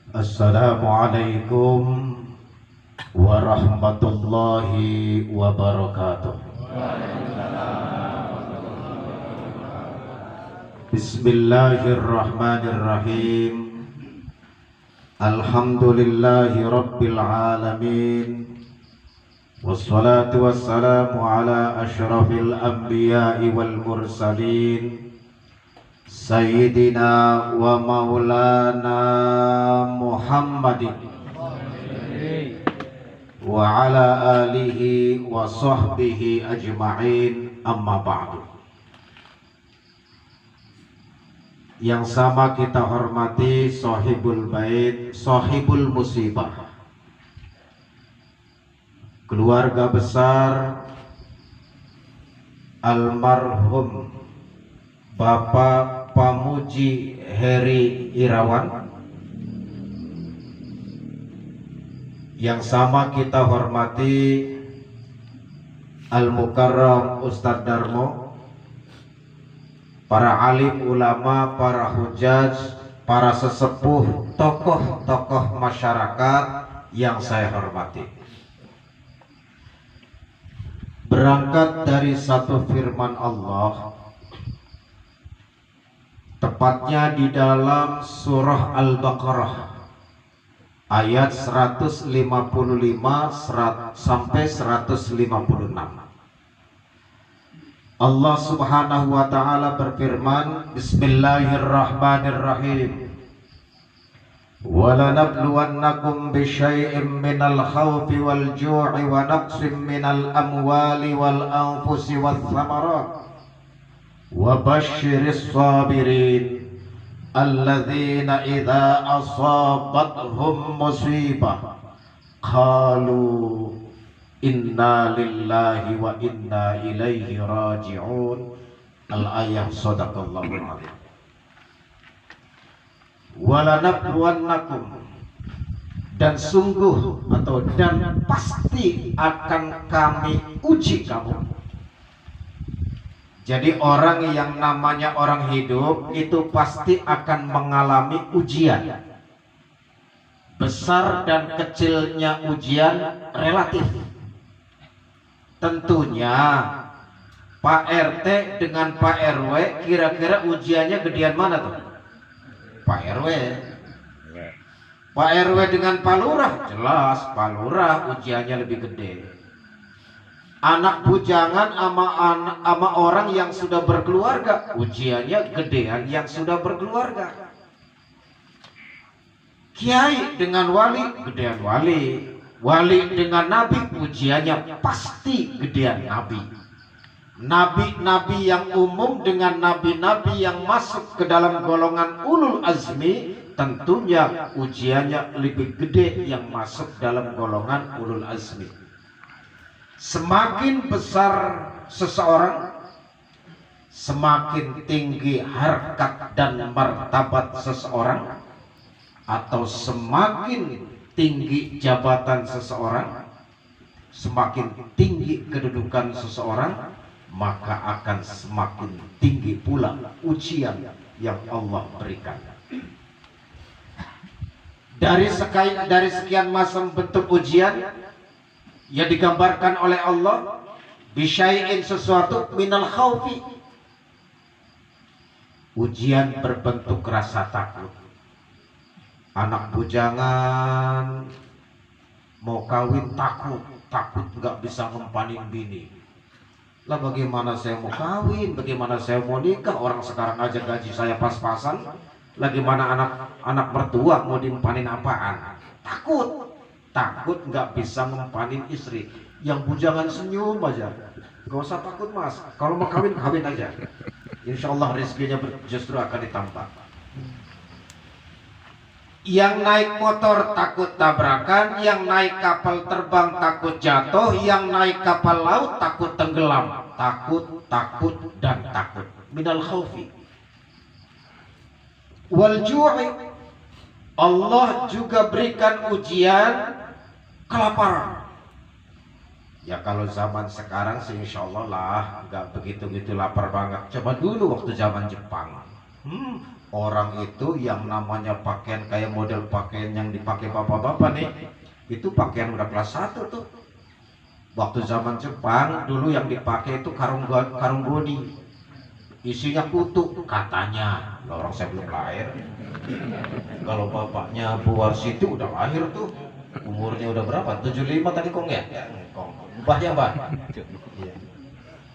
Assalamualaikum warahmatullahi wabarakatuh. Bismillahirrahmanirrahim. Alhamdulillahi rabbil alamin. Wassalatu wassalamu ala asyrafil anbiya'i wal mursalin, Sayyidina wa maulana Muhammadin wa ala alihi wa sahbihi ajma'in, amma ba'du. Yang sama kita hormati sahibul bait, sahibul musibah, keluarga besar almarhum Bapak Pamuji Heri Irawan. Yang sama kita hormati Al-Mukarram Ustadz Darmo, para alim ulama, para hujaj, para sesepuh, tokoh-tokoh masyarakat yang saya hormati. Berangkat dari satu firman Allah, tepatnya di dalam surah Al-Baqarah ayat 155 sampai 156. Allah Subhanahu wa taala berfirman, Bismillahirrahmanirrahim. وَلَنَبْلُوَنَّكُمْ بِشَيْءٍ مِّنَ الْخَوْفِ وَالْجُوعِ وَنَقْصٍ مِّنَ الْأَمْوَالِ وَالْأَنفُسِ وَالثَّمَرَاتِ وَبَشِّرِ الصَّابِرِينَ الَّذِينَ إِذَا أَصَابَتْهُمْ مُصِيبَةٌ قَالُوا إِنَّا لِلَّهِ وَإِنَّا إِلَيْهِ رَاجِعُونَ. Al-ayah sadaqallahul adzim. Walanabluwannakum, dan sungguh atau dan pasti akan kami uji kamu. Jadi orang yang namanya orang hidup itu pasti akan mengalami ujian. Besar dan kecilnya ujian relatif. Tentunya Pak RT dengan Pak RW kira-kira ujiannya gedean mana tuh? Pak RW. Pak RW dengan Pak Lurah, jelas Pak Lurah ujiannya lebih gede. Anak bujangan sama orang yang sudah berkeluarga, ujiannya gedean yang sudah berkeluarga. Kiai dengan wali, gedean wali. Wali dengan nabi, ujiannya pasti gedean nabi. Nabi-nabi yang umum dengan nabi-nabi yang masuk ke dalam golongan ulul azmi, tentunya ujiannya lebih gede yang masuk dalam golongan ulul azmi. Semakin besar seseorang, semakin tinggi harkat dan martabat seseorang, atau semakin tinggi jabatan seseorang, semakin tinggi kedudukan seseorang, maka akan semakin tinggi pula ujian yang Allah berikan. Dari sekian macam bentuk ujian yang digambarkan oleh Allah, bisyai'in sesuatu minal khaufi, ujian berbentuk rasa takut. Anak bujangan mau kawin takut nggak bisa ngempanin bini. Lah bagaimana saya mau kawin, bagaimana saya mau nikah, orang sekarang aja gaji saya pas-pasan, lagi mana anak mertua mau dimpanin apaan? Takut nggak bisa ngempanin istri. Yang bujangan senyum aja, gak usah takut mas, kalau mau kawin kawin aja, insya Allah rezekinya justru akan ditambah. Yang naik motor takut tabrakan, yang naik kapal terbang takut jatuh, yang naik kapal laut takut tenggelam. Takut dan takut. Minal khaufi wal ju'i. Allah juga berikan ujian kelaparan. Ya kalau zaman sekarang sih insya Allah lah nggak begitu lapar banget. Coba dulu waktu zaman Jepang, Orang itu yang namanya pakaian kayak model pakaian yang dipakai bapak-bapak nih, itu pakaian udah kelas 1 tuh. Waktu zaman Jepang dulu yang dipakai itu karung bodi, isinya kutu katanya. Orang saya belum lahir. Kalau bapaknya Bu Warsiti udah lahir tuh, umurnya udah berapa? 75 tadi Kong ya? Kong. Mbahnya Mbah? Iya.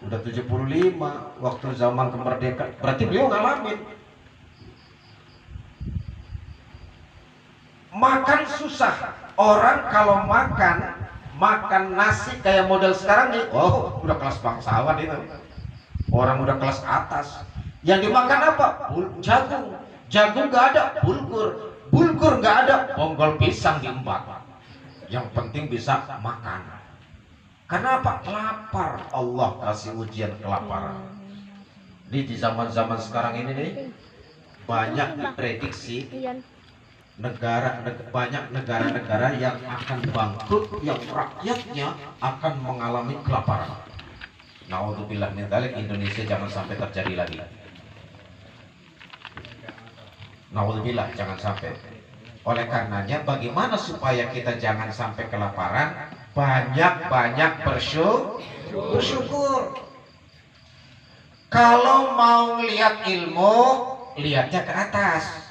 Udah 75 waktu zaman kemerdekaan. Berarti beliau ngalamin. Makan susah. Orang kalau makan nasi kayak model sekarang nih, oh udah kelas bangsawan itu. Orang udah kelas atas. Yang dimakan apa? Jagung. Jagung gak ada, bulgur. Bulgur gak ada, bonggol pisang diembat. Yang penting bisa makan. Karena apa? Lapar. Allah kasih ujian kelaparan. Di zaman-zaman sekarang ini nih, banyak diprediksi banyak negara-negara yang akan bangkrut, yang rakyatnya akan mengalami kelaparan. Naudzubillah min dzalik, Indonesia jangan sampai terjadi lagi. Naudzubillah, jangan sampai. Oleh karenanya, bagaimana supaya kita jangan sampai kelaparan? Banyak-banyak bersyukur. Kalau mau lihat ilmu, lihatnya ke atas.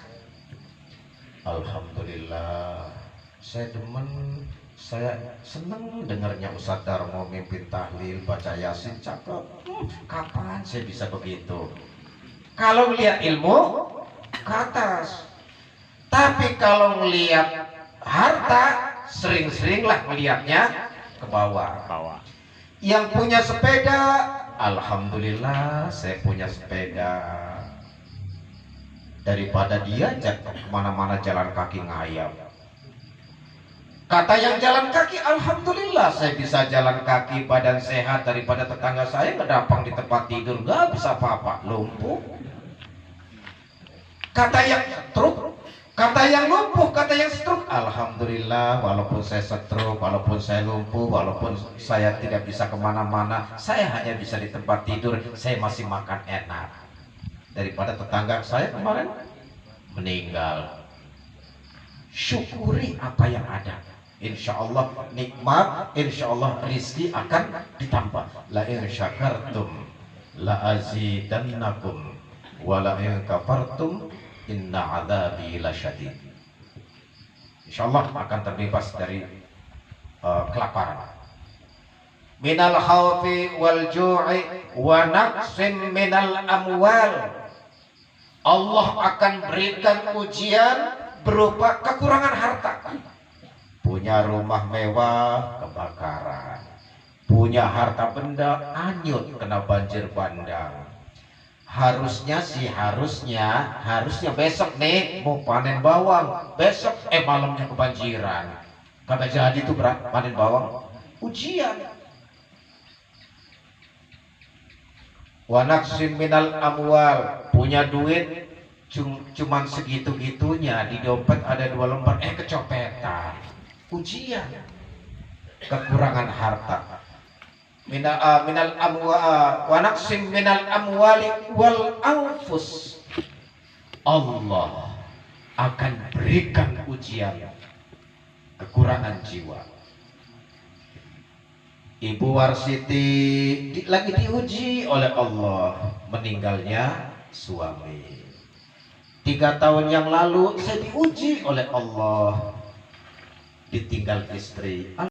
Alhamdulillah, saya seneng dengarnya Ustadz Darmo mimpin tahlil, baca yasin, cakep. Kapan saya bisa begitu? Kalau lihat ilmu, ke atas. Tapi kalau melihat harta, sering-seringlah melihatnya ke bawah. Yang punya sepeda, alhamdulillah saya punya sepeda. Daripada dia kemana-mana jalan kaki ngayap. Kata yang jalan kaki, alhamdulillah saya bisa jalan kaki, badan sehat. Daripada tetangga saya ngedampang di tempat tidur, gak bisa apa-apa, lumpuh. Kata yang stroke, kata yang lumpuh, kata yang stroke, alhamdulillah walaupun saya stroke, walaupun saya lumpuh, walaupun saya tidak bisa kemana-mana, saya hanya bisa di tempat tidur, saya masih makan enak. Daripada tetangga saya kemarin meninggal. Syukuri apa yang ada. Insya Allah nikmat, insya Allah rizki akan ditambah. La in syakartum la azidannakum wa la in kafartum inna adzabi lasyadid. Insya Allah akan terbebas dari kelaparan. Minal khawfi wal ju'i wa naqsin minal amwal. Allah akan berikan ujian berupa kekurangan harta. Punya rumah mewah, kebakaran. Punya harta benda, hanyut kena banjir bandang. Harusnya besok nih mau panen bawang, besok malamnya kebanjiran. Kagak jadi tuh panen bawang. Ujian. Wa naqsim minal amwal, punya duit cuman segitu-gitunya, di dompet ada 2 lembar kecopetan. Ujian. Kekurangan harta. Minal amwal wa naqsim minal amwali wal anfus. Allah akan berikan ujian kekurangan jiwa. Ibu Warsiti lagi diuji oleh Allah, meninggalnya suami. 3 tahun yang lalu saya diuji oleh Allah, ditinggal istri.